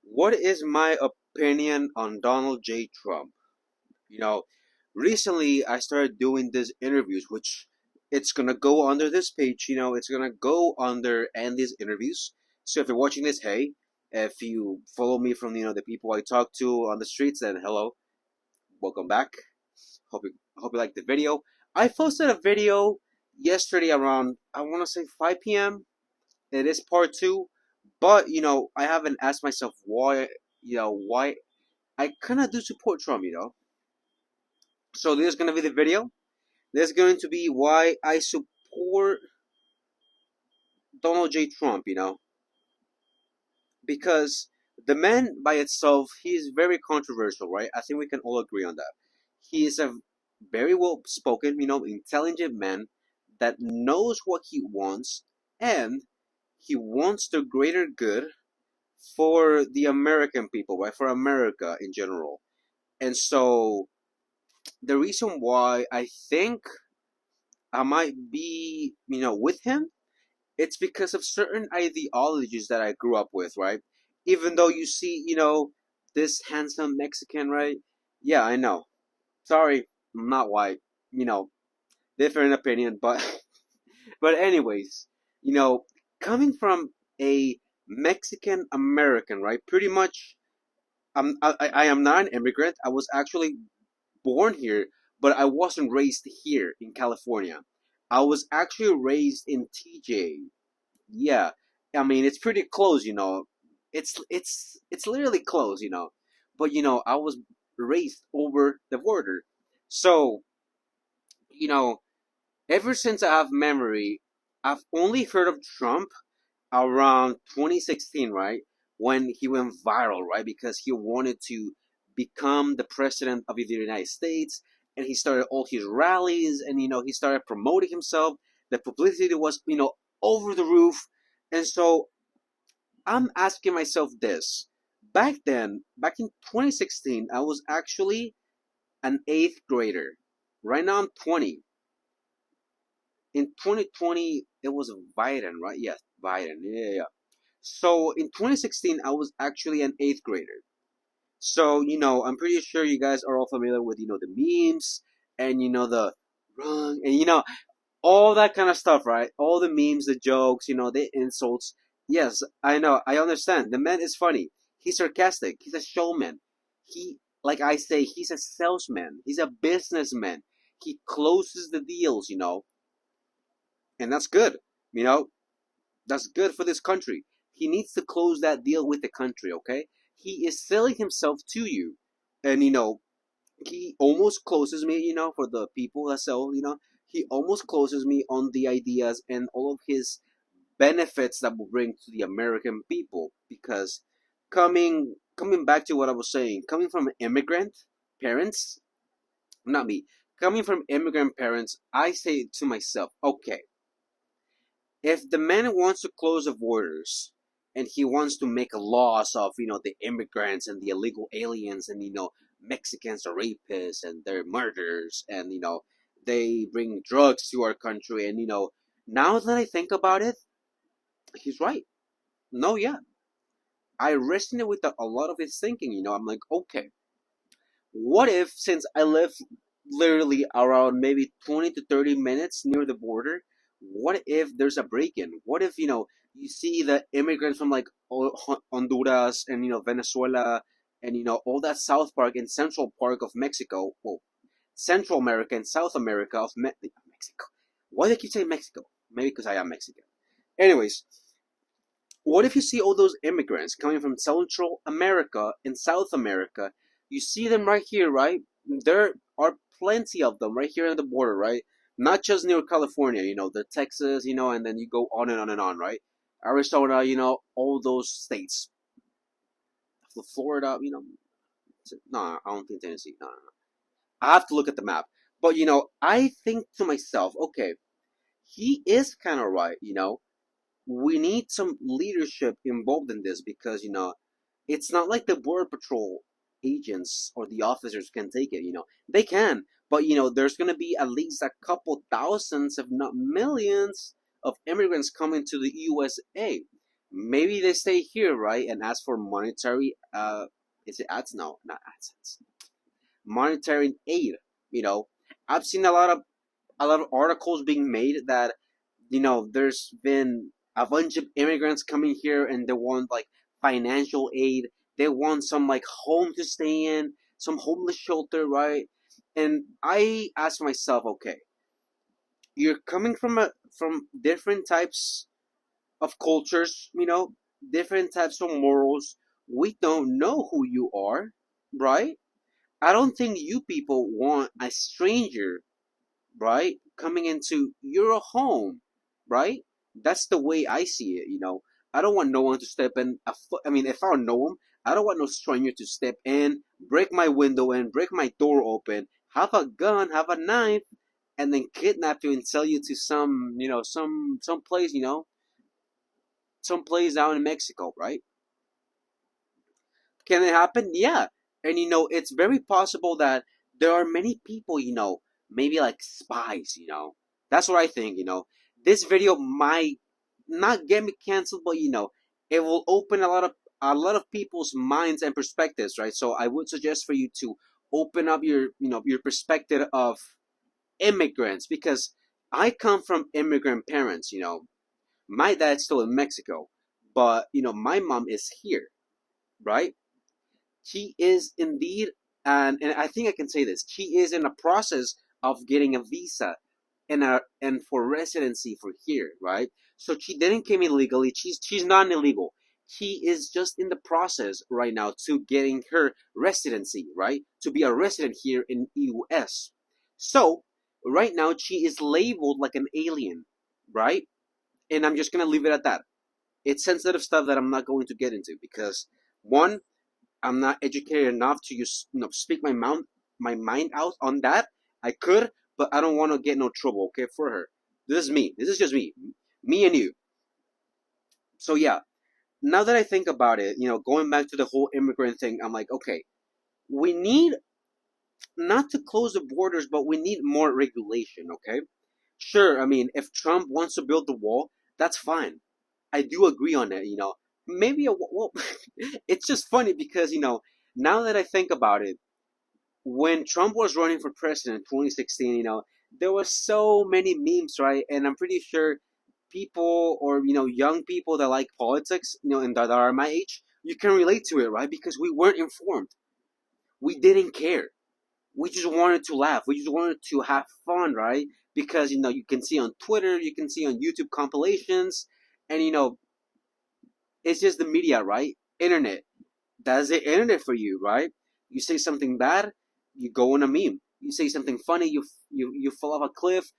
What is my opinion on Donald J. Trump? You know, Recently I started doing these interviews, which it's gonna go under this page. It's gonna go under Andy's interviews. So if you're watching this, hey, if you follow me from the people I talk to on the streets, then hello, welcome back. Hope you like the video. I posted a video yesterday around I want to say 5 p.m. It is part two, but I haven't asked myself why I kind of do support Trump. So this is going to be the video. This is going to be why I support Donald J. Trump. Because the man by itself, he is very controversial, right? I think we can all agree on that. He is a very well spoken, intelligent man that knows what he wants, and he wants the greater good for the American people, right? For America in general. And so the reason why I think I might be, with him, it's because of certain ideologies that I grew up with, right? Even though you see, this handsome Mexican, right? Yeah, I know. Sorry, I'm not white. You know, Different opinion, but but anyways, you know, coming from a Mexican American, right? Pretty much, I am not an immigrant. I was actually born here, but I wasn't raised here in California. I was actually raised in TJ. Yeah, I mean it's pretty close. It's literally close. But I was raised over the border, so you know ever since I have memory, I've only heard of Trump around 2016, right? When he went viral, right? Because he wanted to become the president of the United States, and he started all his rallies, and he started promoting himself. The publicity was over the roof. And so I'm asking myself this. Back then, back in 2016, I was actually an eighth grader. Right now I'm 20. In 2020, it was Biden, right? Yes, Biden. Yeah. So in 2016, I was actually an eighth grader. So, I'm pretty sure you guys are all familiar with, the memes and, the wrong and, all that kind of stuff, right? All the memes, the jokes, the insults. Yes, I know. I understand. The man is funny. He's sarcastic. He's a showman. Like I say, he's a salesman. He's a businessman. He closes the deals. And that's good. You know, that's good for this country. He needs to close that deal with the country, okay? He is selling himself to you. And, he almost closes me, for the people that sell. He almost closes me on the ideas and all of his benefits that will bring to the American people. Because coming back to what I was saying, coming from immigrant parents, not me, coming from immigrant parents, I say to myself, okay, if the man wants to close the borders and he wants to make laws of the immigrants and the illegal aliens and Mexicans are rapists and they're murderers and they bring drugs to our country and now that I think about it, he's right. No, yeah, I resonate with a lot of his thinking. I'm like, okay, what if, since I live literally around maybe 20 to 30 minutes near the border, what if there's a break-in? What if, you see the immigrants from like Honduras and, Venezuela and, all that South Park and Central Park of Mexico, well, Central America and South America of Mexico. Why do I keep saying Mexico? Maybe because I am Mexican. Anyways, what if you see all those immigrants coming from Central America and South America? You see them right here, right? There are plenty of them right here on the border, right? Not just near California, the Texas, and then you go on and on and on, right? Arizona, all those states. The Florida, no, I don't think Tennessee. No, no, no. I have to look at the map. But, I think to myself, okay, he is kind of right. We need some leadership involved in this because it's not like the border patrol agents or the officers can take it. They can, but there's going to be at least a couple thousands if not millions of immigrants coming to the USA. maybe they stay here, right? And ask for monetary, is it ads? No, not AdSense. Monetary aid. You know, I've seen a lot of articles being made that there's been a bunch of immigrants coming here and they want like financial aid. They want some like home to stay in, some homeless shelter, right? And I ask myself, okay, you're coming from different types of cultures, different types of morals. We don't know who you are, right? I don't think you people want a stranger, right, coming into your home, right? That's the way I see it. I don't want no one to step in a foot. I mean, if I don't know him, I don't want no stranger to step in, break my window in, break my door open, have a gun, have a knife, and then kidnap you and sell you to some place, some place down in Mexico, right? Can it happen? Yeah. And it's very possible that there are many people, maybe like spies. That's what I think. This video might not get me canceled, but it will open a lot of people's minds and perspectives, right? So I would suggest for you to open up your perspective of immigrants, because I come from immigrant parents. My dad's still in Mexico, but my mom is here, right? She is indeed, and I think I can say this. She is in the process of getting a visa and for residency for here, right? So she didn't come illegally. She's not illegal. She is just in the process right now to getting her residency, right? To be a resident here in US. So right now she is labeled like an alien, right? And I'm just gonna leave it at that. It's sensitive stuff that I'm not going to get into because one, I'm not educated enough to speak my mind out on that. I could, but I don't want to get no trouble. Okay, for her. This is me. This is just me and you. So yeah, now that I think about it, going back to the whole immigrant thing, I'm like, okay, we need not to close the borders, but we need more regulation. Okay, sure. I mean, if Trump wants to build the wall, that's fine. I do agree on that. Maybe well, it's just funny because now that I think about it, when Trump was running for president in 2016, there were so many memes, right? And I'm pretty sure people or young people that like politics, and that are my age, you can relate to it, right? Because we weren't informed, we didn't care, we just wanted to laugh, we just wanted to have fun, right? Because you can see on Twitter, you can see on YouTube compilations, and it's just the media, right? Internet. That's the internet for you, right? You say something bad, you go on a meme. You say something funny, you fall off a cliff,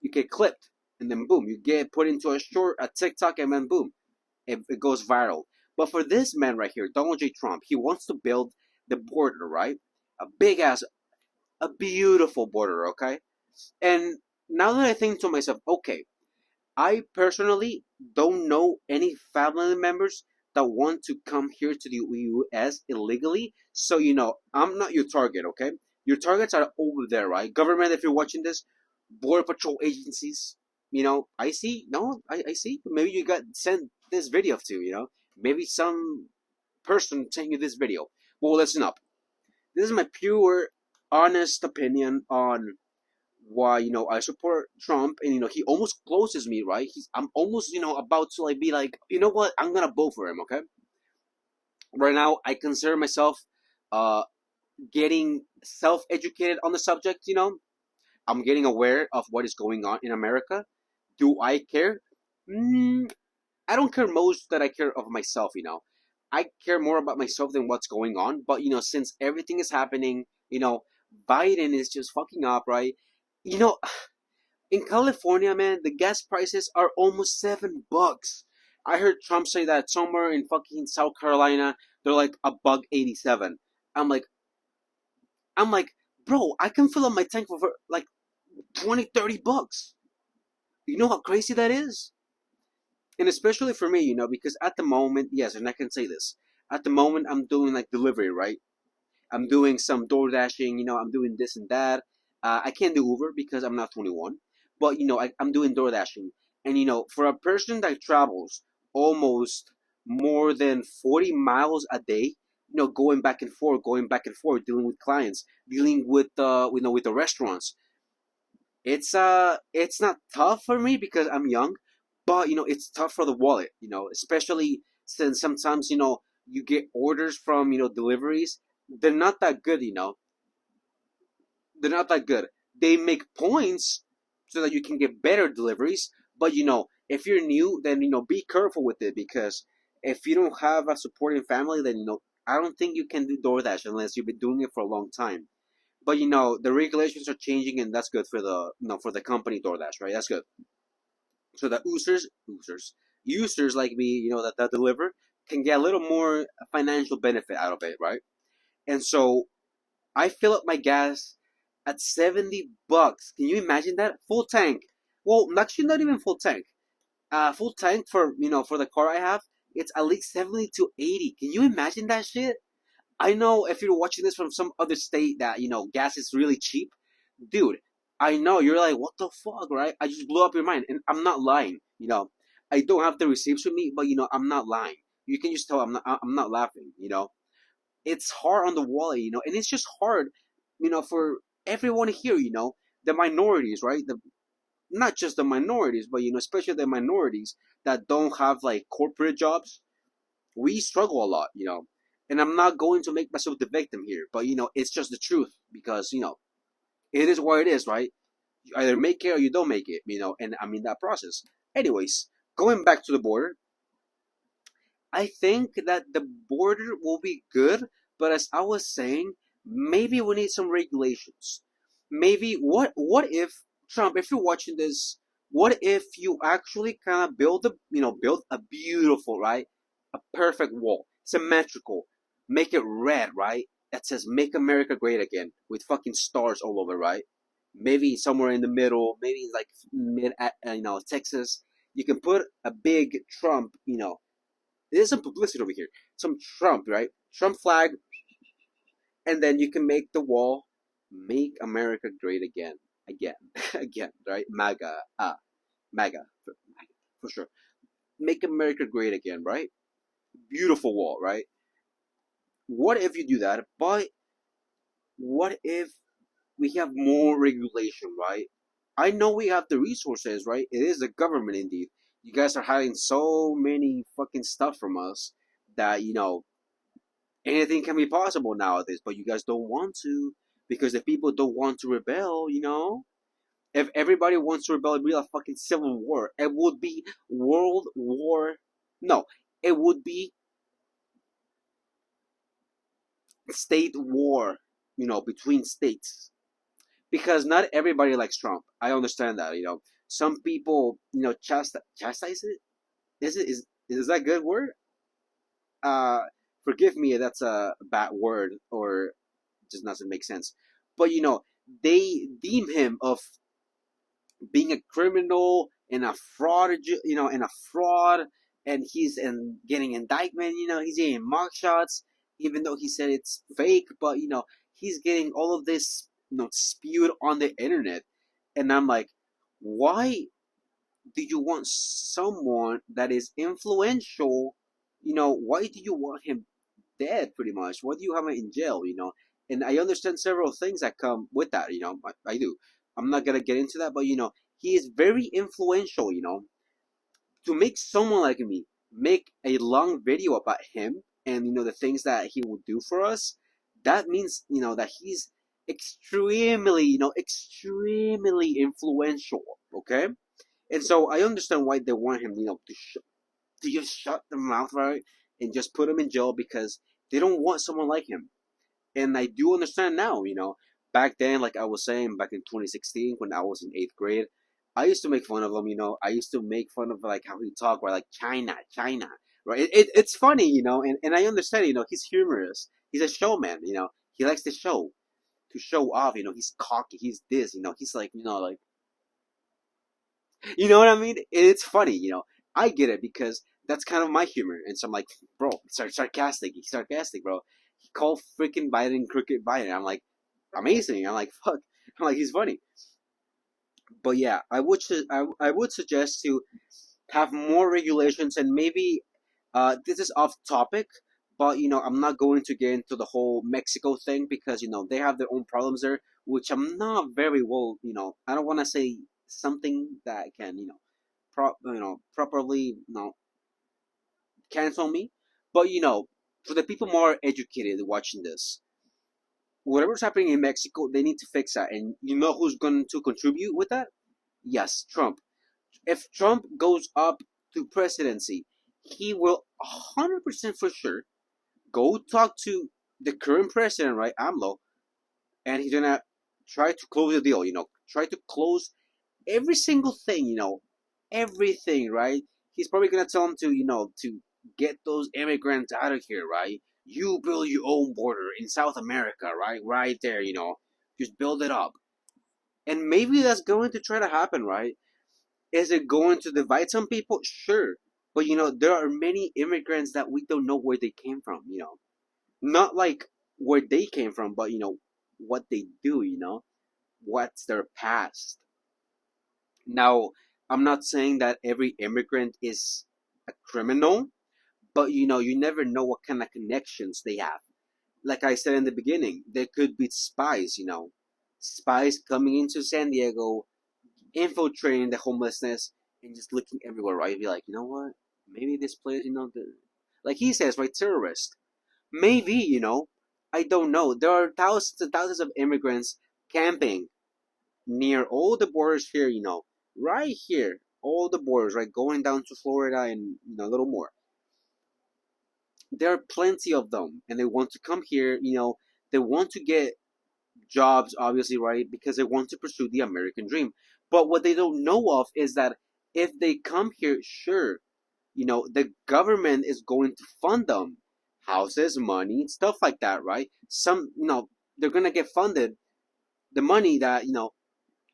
you get clipped, and then boom, you get put into a TikTok, and then boom, it goes viral. But for this man right here, Donald J. Trump, he wants to build the border, right? A big ass, a beautiful border, okay? And now that I think to myself, okay, I personally don't know any family members that want to come here to the US illegally. So, I'm not your target, okay? Your targets are over there, right? Government, if you're watching this, Border Patrol agencies, I see. No, I see. Maybe you got sent this video to. Maybe some person sent you this video. Well, listen up. This is my pure, honest opinion on why I support Trump, and he almost closes me, right? I'm almost about to like be like, you know what, I'm gonna vote for him. Okay, right now I consider myself uh getting self-educated on the subject. I'm getting aware of what is going on in America. Do I care? I don't care most that I care of myself. I care more about myself than what's going on. But since everything is happening, Biden is just fucking up, right? you know in California, man, the gas prices are almost $7. I heard Trump say that somewhere in fucking South Carolina, they're like a buck 87. I'm like, I'm like, bro, I can fill up my tank for like 20, $30. You know how crazy that is? And especially for me, because at the moment, yes, and I can say this, at the moment I'm doing like delivery, right? I'm doing some door dashing, I'm doing this and that. I can't do Uber because I'm not 21, but I'm doing door dashing, and for a person that travels almost more than 40 miles a day, going back and forth, dealing with clients, dealing with with the restaurants. It's not tough for me because I'm young, but it's tough for the wallet, especially since sometimes you get orders from deliveries. They're not that good, they're not that good. They make points so that you can get better deliveries, but if you're new, then be careful with it, because if you don't have a supporting family, then I don't think you can do DoorDash unless you've been doing it for a long time. But the regulations are changing, and that's good for the for the company DoorDash, right? That's good. So the users like me, that deliver, can get a little more financial benefit out of it, right? And so I fill up my gas at $70. Can you imagine that? Full tank. Well, actually, not even full tank. Full tank for for the car I have, it's at least 70 to 80. Can you imagine that shit? I know if you're watching this from some other state that gas is really cheap, dude. I know you're like, what the fuck, right? I just blew up your mind, and I'm not lying. I don't have the receipts with me, but I'm not lying. You can just tell I'm not laughing. It's hard on the wallet, and it's just hard, for everyone here, the minorities, right? The Not just the minorities, but especially the minorities that don't have like corporate jobs. We struggle a lot, and I'm not going to make myself the victim here, but it's just the truth, because it is what it is, right? You either make it or you don't make it, and I'm in that process. Anyways, going back to the border, I think that the border will be good, but as I was saying, maybe we need some regulations. Maybe what if Trump, if you're watching this, what if you actually kind of build a beautiful, right, a perfect wall, symmetrical, make it red, right? That says "Make America Great Again" with fucking stars all over, right? Maybe somewhere in the middle, maybe like mid, Texas. You can put a big Trump, there's some publicity over here. Some Trump, right? Trump flag, and then you can make the wall, "Make America Great Again," again, again, right? MAGA, MAGA, for sure. Make America Great Again, right? Beautiful wall, right? What if you do that? But what if we have more regulation, right? I know we have the resources, right? It is a government indeed. You guys are hiding so many fucking stuff from us that anything can be possible nowadays, but you guys don't want to, because if people don't want to rebel, if everybody wants to rebel, it'd be a fucking civil war. It would be World War. No, it would be state war, between states. Because not everybody likes Trump. I understand that, Some people, chastise it. Is that a good word? Uh, Forgive me if that's a bad word or just doesn't make sense. But they deem him of being a criminal and a fraud, and a fraud, and he's getting indictment. He's getting mugshots, even though he said it's fake. But he's getting all of this, spewed on the internet, and I'm like, why do you want someone that is influential? Why do you want him dead, pretty much? Why do you have him in jail? And I understand several things that come with that. I do. I'm not gonna get into that, but he is very influential. To make someone like me make a long video about him and the things that he will do for us, that means that he's extremely extremely influential. Okay, and so I understand why they want him to just shut the mouth, right, and just put him in jail, because they don't want someone like him. And I do understand now, back then, like I was saying, back in 2016 when I was in eighth grade, I used to make fun of him. I used to make fun of like how he talked, right, like China, China, right? It's funny, and I understand, he's humorous. He's a showman, he likes to show off, he's cocky, he's this, he's like, you know what I mean? It's funny, I get it, because that's kind of my humor. And so I'm like, bro, sarcastic. He's sarcastic, bro. He called freaking Biden crooked Biden. I'm like, amazing. I'm like, fuck. I'm like, he's funny. But yeah, I would suggest to have more regulations, and maybe This is off topic, but I'm not going to get into the whole Mexico thing because they have their own problems there, which I'm not very well. I don't want to say something that can properly cancel me, but for the people more educated watching this, whatever's happening in Mexico, they need to fix that, and you know who's going to contribute with that? Yes, Trump. If Trump goes up to presidency, he will 100% for sure go talk to the current president, right, AMLO, and he's gonna try to close the deal. Try to close every single thing. Everything, right? He's probably gonna tell him to get those immigrants out of here, right? You build your own border in South America, right? Right there, just build it up, and maybe that's going to try to happen, right? Is it going to divide some people? Sure, but there are many immigrants that we don't know where they came from. Not like where they came from, but what they do, what's their past. Now, I'm not saying that every immigrant is a criminal, but you never know what kind of connections they have. Like I said in the beginning, there could be spies, spies coming into San Diego, infiltrating the homelessness, and just looking everywhere, right? Be like, you know what? Maybe this place, like he says, right? Terrorist. Maybe, I don't know. There are thousands and thousands of immigrants camping near all the borders here, right here, all the borders, right, going down to Florida and a little more. There are plenty of them, and they want to come here. They want to get jobs, obviously, right, because they want to pursue the American dream. But what they don't know of is that if they come here, sure, the government is going to fund them, houses, money, stuff like that, right? Some, they're gonna get funded the money that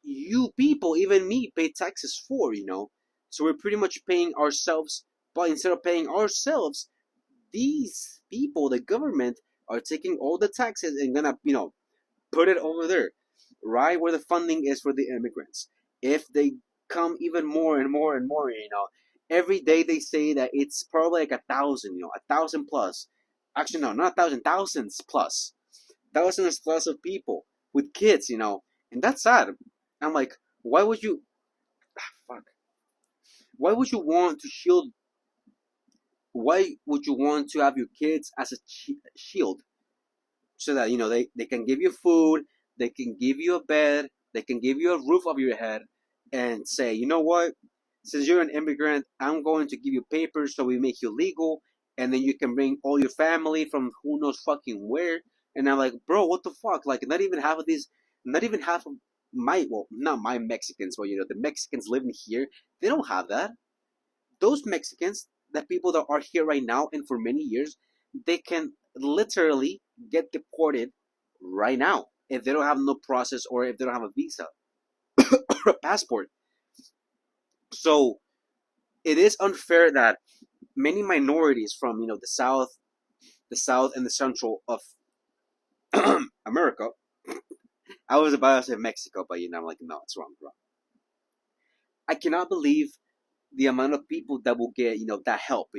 you people, even me, pay taxes for, so we're pretty much paying ourselves, but instead of paying ourselves, these people, the government, are taking all the taxes and gonna put it over there, right where the funding is for the immigrants. If they come even more and more and more, every day they say that it's probably like 1,000, 1,000 plus. Actually, no, not 1,000, thousands plus, thousands plus of people with kids, and that's sad. I'm like, why would you? Fuck. Why would you want to shield? Why would you want to have your kids as a shield so that they can give you food, they can give you a bed, they can give you a roof over your head, and say, you know what? Since you're an immigrant, I'm going to give you papers so we make you legal, and then you can bring all your family from who knows fucking where. And I'm like, bro, what the fuck? Like, not even half of these, not even half of my, well, not my Mexicans, but the Mexicans living here, they don't have that. Those Mexicans, the people that are here right now and for many years, they can literally get deported right now if they don't have no process or if they don't have a visa or a passport. So it is unfair that many minorities from the south and the central of America. I was about to say Mexico, but I'm like, no, it's wrong, wrong. I cannot believe the amount of people that will get that help.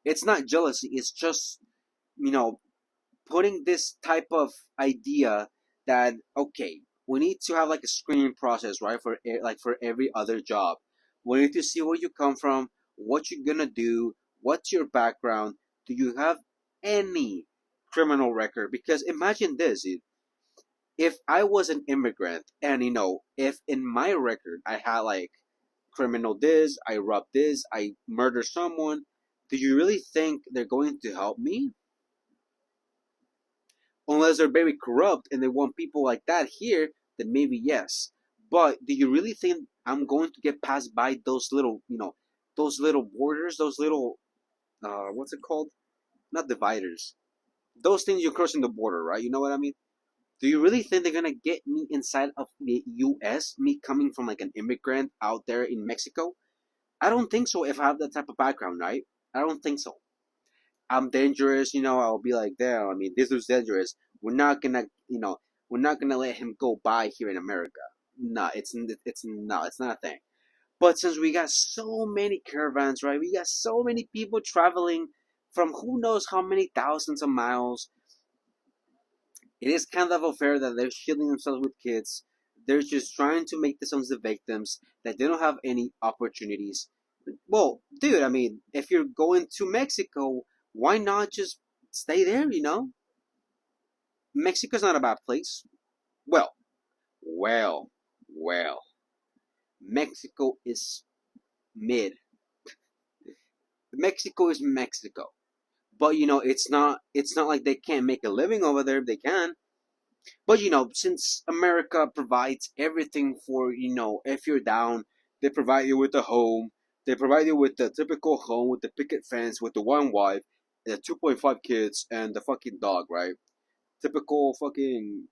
It's not jealousy. It's just you know putting this type of idea that okay, we need to have like a screening process, right? For like for every other job, we need to see where you come from, what you're gonna do, what's your background, do you have any criminal record? Because imagine this, dude. If I was an immigrant and if in my record I had like criminal this, I robbed this, I murdered someone, do you really think they're going to help me? Unless they're very corrupt and they want people like that here, then maybe yes. But do you really think I'm going to get passed by those little, those little borders, those little, what's it called? Not dividers. Those things you're crossing the border, right? You know what I mean? Do you really think they're gonna get me inside of the U.S. Me coming from like an immigrant out there in Mexico? I don't think so. If I have that type of background, right? I don't think so. I'm dangerous, I'll be like, damn, I mean, this is dangerous. We're not gonna, we're not gonna let him go by here in America. No, it's not a thing. But since we got so many caravans, right? We got so many people traveling, from who knows how many thousands of miles. It is kind of unfair that they're shielding themselves with kids. They're just trying to make themselves the victims, that they don't have any opportunities. Well, dude, I mean, if you're going to Mexico, why not just stay there, you know? Mexico's not a bad place. Well, well, well. Mexico is mid. Mexico is Mexico. But it's not like they can't make a living over there. They can. But since America provides everything for, if you're down, they provide you with a home. They provide you with the typical home with the picket fence, with the one wife, the 2.5 kids, and the fucking dog, right? Typical fucking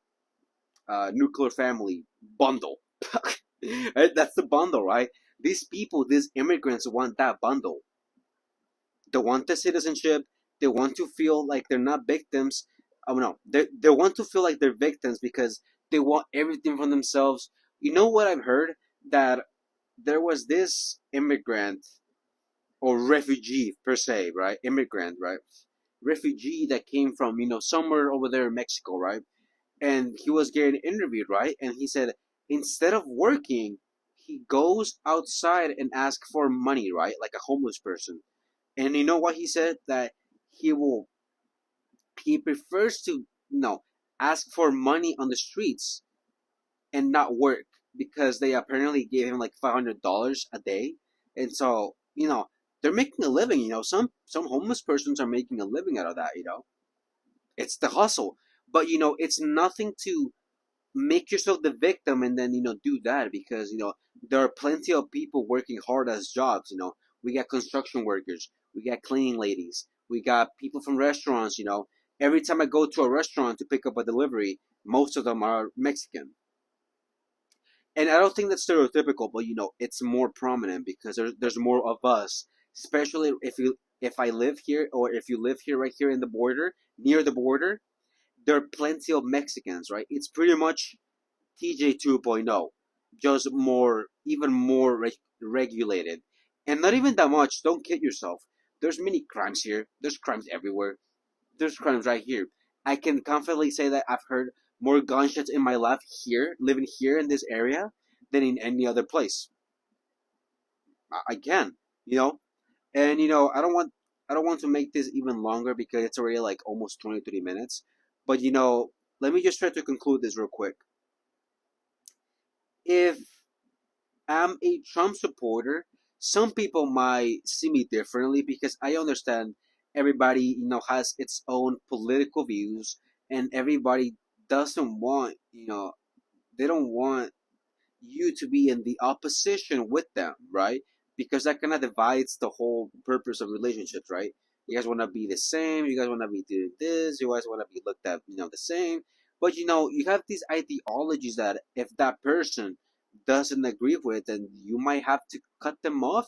nuclear family bundle. Right? That's the bundle, right? These people, these immigrants want that bundle. They want the citizenship. They want to feel like they're not victims. Oh no, they want to feel like they're victims because they want everything for themselves. You know what I've heard? That there was this immigrant or refugee per se, right? Immigrant, right? Refugee that came from somewhere over there in Mexico, right? And he was getting interviewed, right? And he said instead of working, he goes outside and asks for money, right? Like a homeless person. And you know what he said? That he will he prefers to ask for money on the streets and not work because they apparently gave him like $500 a day, and so they're making a living. Some homeless persons are making a living out of that. It's the hustle, but it's nothing to make yourself the victim and then do that because there are plenty of people working hard as jobs. We got construction workers, we got cleaning ladies, we got people from restaurants. Every time I go to a restaurant to pick up a delivery, most of them are Mexican. And I don't think that's stereotypical, but it's more prominent because there's more of us, especially if I live here or if you live here right here in the border, near the border, there are plenty of Mexicans, right? It's pretty much TJ 2.0, just more, even more regulated. And not even that much, don't kid yourself. There's many crimes here, there's crimes everywhere, there's crimes right here. I can confidently say that I've heard more gunshots in my life here, living here in this area, than in any other place. I can, you know, and I don't want to make this even longer because it's already like almost 23 minutes. But let me just try to conclude this real quick. If I'm a Trump supporter, some people might see me differently because I understand everybody has its own political views, and everybody doesn't want they don't want you to be in the opposition with them, right? Because that kind of divides the whole purpose of relationships, right? You guys want to be the same. You guys want to be doing this. You guys want to be looked at, the same. But you have these ideologies that if that person doesn't agree with, then you might have to cut them off.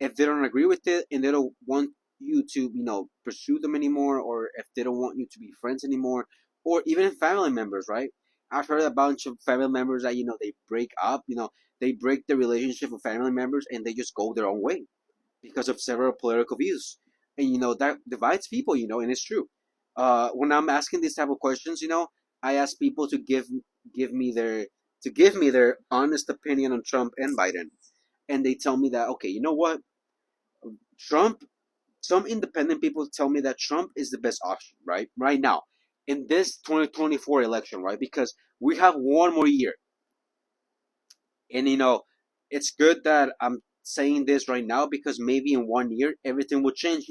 If they don't agree with it and they don't want you to pursue them anymore, or if they don't want you to be friends anymore, or even family members, right? I've heard a bunch of family members that they break up, they break the relationship with family members and they just go their own way because of several political views. And that divides people, and it's true. When I'm asking these type of questions, I ask people give me their give me their honest opinion on Trump and Biden, and they tell me that, okay, you know what, Trump. Some independent people tell me that Trump is the best option, right now, in this 2024 election, right? Because we have one more year, and it's good that I'm saying this right now because maybe in 1 year everything will change.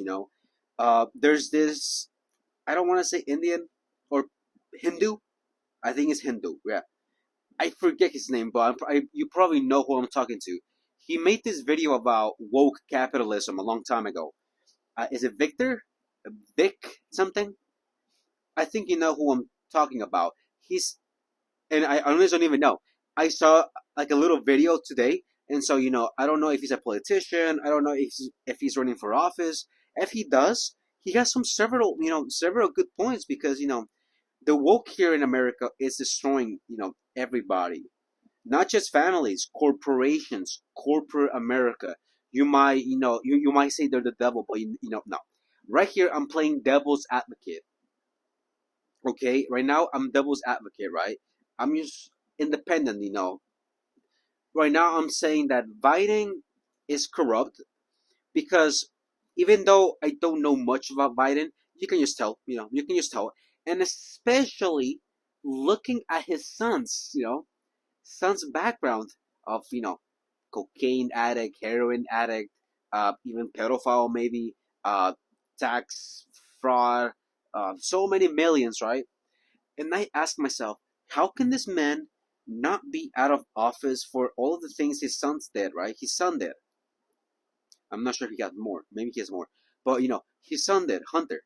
There's this. I don't want to say Indian or Hindu. I think it's Hindu. Yeah, I forget his name, but you probably know who I'm talking to. He made this video about woke capitalism a long time ago. Is it Victor? Vic something? I think you know who I'm talking about. He's and I honestly don't even know. I saw like a little video today, and so I don't know if he's a politician. I don't know if he's running for office. If he does, he has several good points because the woke here in America is destroying everybody, not just families, corporations, corporate America. You might, you might say they're the devil, but no. Right here, I'm playing devil's advocate. Okay, right now I'm devil's advocate, right? I'm just independent, Right now I'm saying that Biden is corrupt because even though I don't know much about Biden, you can just tell, you can just tell, and especially looking at his son's background of cocaine addict, heroin addict, even pedophile maybe, tax fraud, so many millions, right? And I ask myself, how can this man not be out of office for all of the things his son's did, right? His son did. I'm not sure if he got more. Maybe he has more. But his son did, Hunter.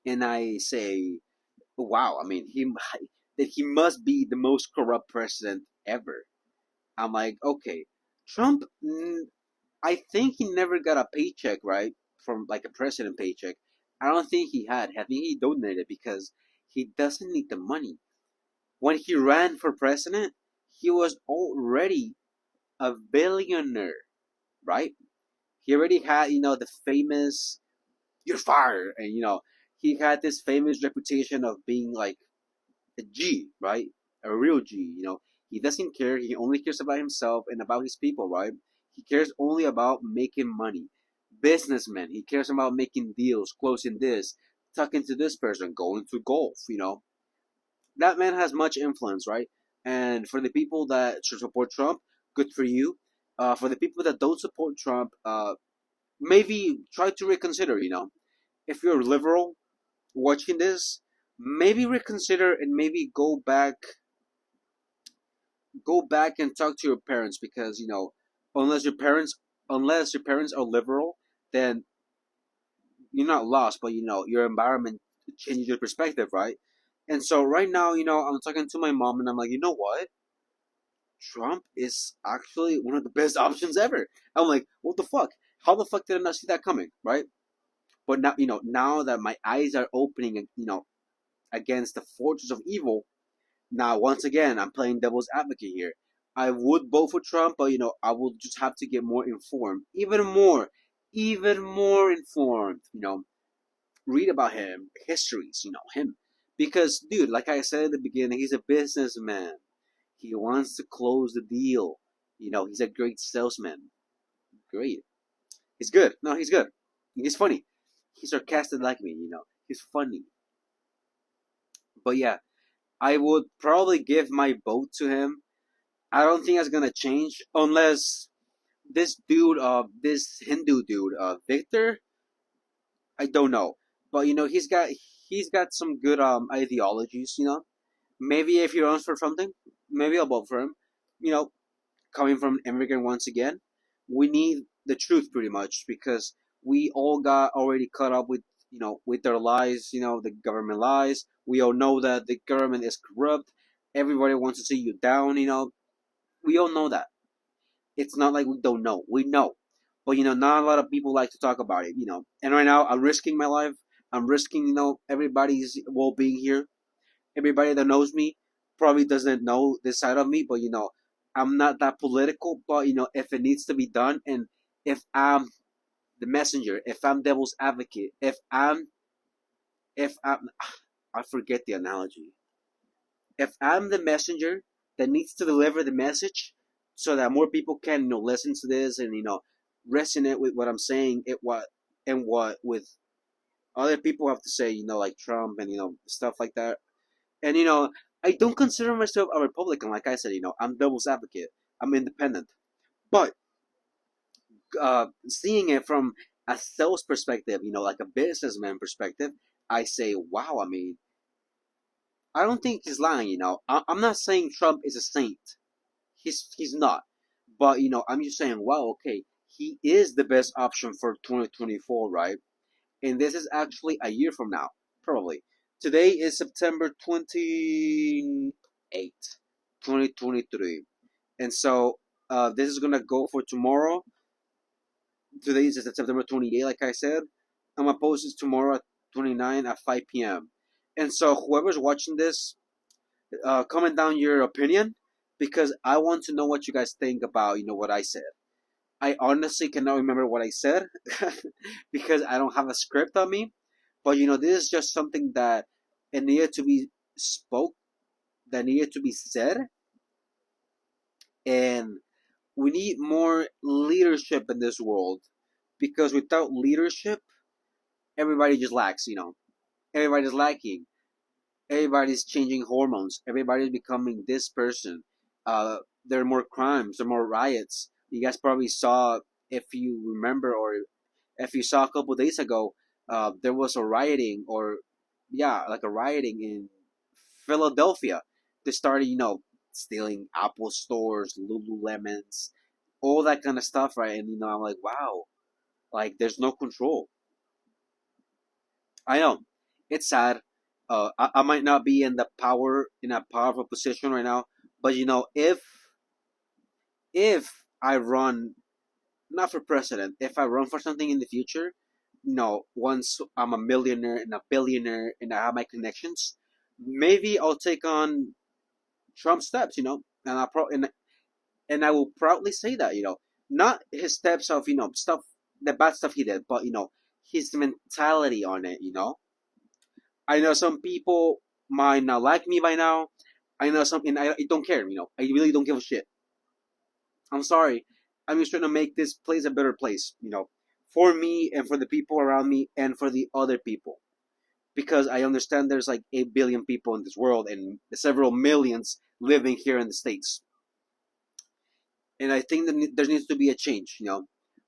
And I say, wow, I mean, that he must be the most corrupt president ever. I'm like, okay, Trump. I think he never got a paycheck, right, from like a president paycheck. I don't think he had. I think he donated because he doesn't need the money. When he ran for president, he was already a billionaire, right? He already had, the famous "you're fired," and he had this famous reputation of being like a G, right? A real G. He doesn't care. He only cares about himself and about his people, right? He cares only about making money. Businessman. He cares about making deals, closing this, talking to this person, going to golf. That man has much influence, right? And for the people that should support Trump, good for you. For the people that don't support Trump, maybe try to reconsider. If you're liberal watching this, maybe reconsider and maybe go back and talk to your parents because unless your parents unless your parents are liberal, then you're not lost, but your environment changes your perspective, right? And so right now, I'm talking to my mom and I'm like, you know what? Trump is actually one of the best options ever. I'm like, what the fuck? How the fuck did I not see that coming, right? But now, now that my eyes are opening, against the forces of evil, now once again, I'm playing devil's advocate here. I would vote for Trump, but I will just have to get more informed, even more informed. Read about him, histories, him, because dude, like I said at the beginning, he's a businessman. He wants to close the deal. He's a great salesman. Great. He's good. No, he's good. He's funny. He's sarcastic like me. He's funny. But yeah, I would probably give my vote to him. I don't think that's gonna change unless this Hindu dude, Victor. I don't know, but he's got some good ideologies. Maybe if he runs for something, maybe I'll vote for him. You know, coming from an immigrant once again, we need the truth pretty much because we all got already caught up with their lies. The government lies. We all know that the government is corrupt. Everybody wants to see you down. We all know that. It's not like we don't know. We know. But not a lot of people like to talk about it. And right now I'm risking my life. I'm risking, everybody's well being here. Everybody that knows me probably doesn't know this side of me, but I'm not that political. But if it needs to be done, and if I'm the messenger, if I'm devil's advocate, if I'm I forget the analogy. If I'm the messenger that needs to deliver the message so that more people can listen to this and resonate with what I'm saying, what with other people have to say, like Trump and stuff like that. And I don't consider myself a Republican. Like I said, I'm devil's advocate. I'm independent. But seeing it from a sales perspective, like a businessman perspective, I say, wow. I mean, I don't think he's lying. I'm not saying Trump is a saint. He's not. But I'm just saying, wow, okay, he is the best option for 2024, right? And this is actually a year from now, probably. Today is September 28th, 2023. And so this is gonna go for tomorrow. Today is September 28th, like I said. I'm gonna post this tomorrow at 29 at 5 p.m. And so whoever's watching this, comment down your opinion because I want to know what you guys think about what I said. I honestly cannot remember what I said because I don't have a script on me. But this is just something that it needed to be spoke, that needed to be said, and we need more leadership in this world because without leadership, everybody just lacks. Everybody's lacking. Everybody's changing hormones. Everybody's becoming this person. There are more crimes. There are more riots. You guys probably saw, if you remember, or if you saw a couple of days ago, there was a rioting, or yeah, like a rioting in Philadelphia. They started, stealing Apple stores, Lululemons, all that kind of stuff, right? And I'm like, wow, like there's no control. I know it's sad. I might not be in a powerful position right now, but if I run, not for president, if I run for something in the future, once I'm a millionaire and a billionaire and I have my connections, maybe I'll take on Trump's steps, and and I will proudly say that, not his steps of stuff, the bad stuff he did, but his mentality on it, I know some people might not like me by now. I know some, and I don't care. I really don't give a shit. I'm sorry. I'm just trying to make this place a better place. For me and for the people around me and for the other people. Because I understand there's like 8 billion people in this world and several millions living here in the states. And I think that there needs to be a change.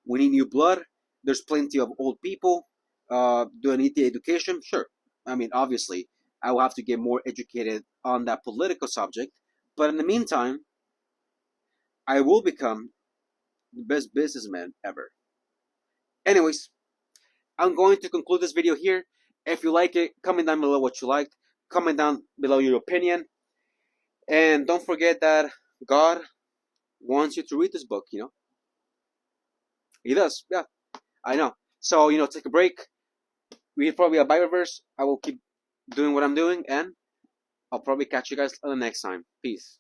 We need new blood. There's plenty of old people. Do I need the education? Sure. I mean, obviously, I will have to get more educated on that political subject. But in the meantime, I will become the best businessman ever. Anyways, I'm going to conclude this video here. If you like it, comment down below what you liked. Comment down below your opinion. And don't forget that God wants you to read this book, He does. Yeah, I know. So, take a break. Read probably a Bible verse. I will keep doing what I'm doing, and I'll probably catch you guys on the next time. Peace.